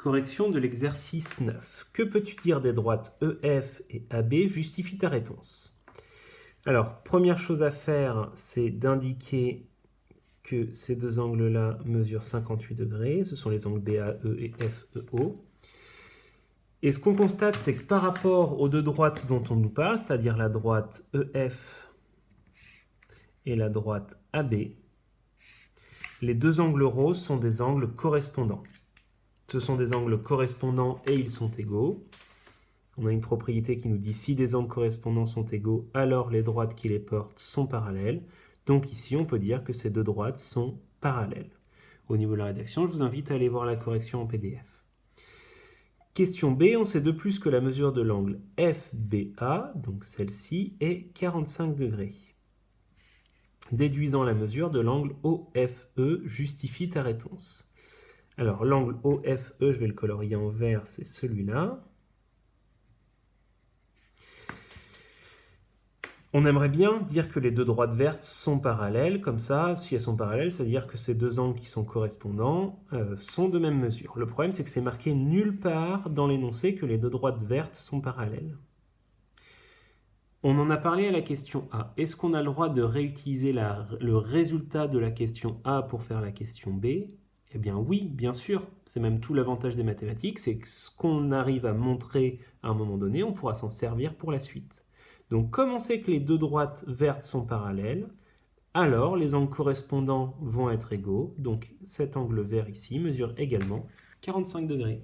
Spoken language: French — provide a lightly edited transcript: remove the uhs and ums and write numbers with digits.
Correction de l'exercice 9. Que peux-tu dire des droites EF et AB? Justifie ta réponse. Alors, première chose à faire, c'est d'indiquer que ces deux angles-là mesurent 58 degrés. Ce sont les angles BAE et FEO. Et ce qu'on constate, c'est que par rapport aux deux droites dont on nous parle, c'est-à-dire la droite EF et la droite AB, les deux angles roses sont des angles correspondants. Ce sont des angles correspondants et ils sont égaux. On a une propriété qui nous dit si des angles correspondants sont égaux, alors les droites qui les portent sont parallèles. Donc ici, on peut dire que ces deux droites sont parallèles. Au niveau de la rédaction, je vous invite à aller voir la correction en PDF. Question B, on sait de plus que la mesure de l'angle FBA, donc celle-ci, est 45 degrés. Déduisant la mesure de l'angle OFE, justifie ta réponse. Alors, l'angle OFE, je vais le colorier en vert, c'est celui-là. On aimerait bien dire que les deux droites vertes sont parallèles, comme ça, si elles sont parallèles, ça veut dire que ces deux angles qui sont correspondants sont de même mesure. Le problème, c'est que c'est marqué nulle part dans l'énoncé que les deux droites vertes sont parallèles. On en a parlé à la question A. Est-ce qu'on a le droit de réutiliser le résultat de la question A pour faire la question B? Eh bien oui, bien sûr. C'est même tout l'avantage des mathématiques, c'est que ce qu'on arrive à montrer à un moment donné, on pourra s'en servir pour la suite. Donc comme on sait que les deux droites vertes sont parallèles, alors les angles correspondants vont être égaux. Donc cet angle vert ici mesure également 45 degrés.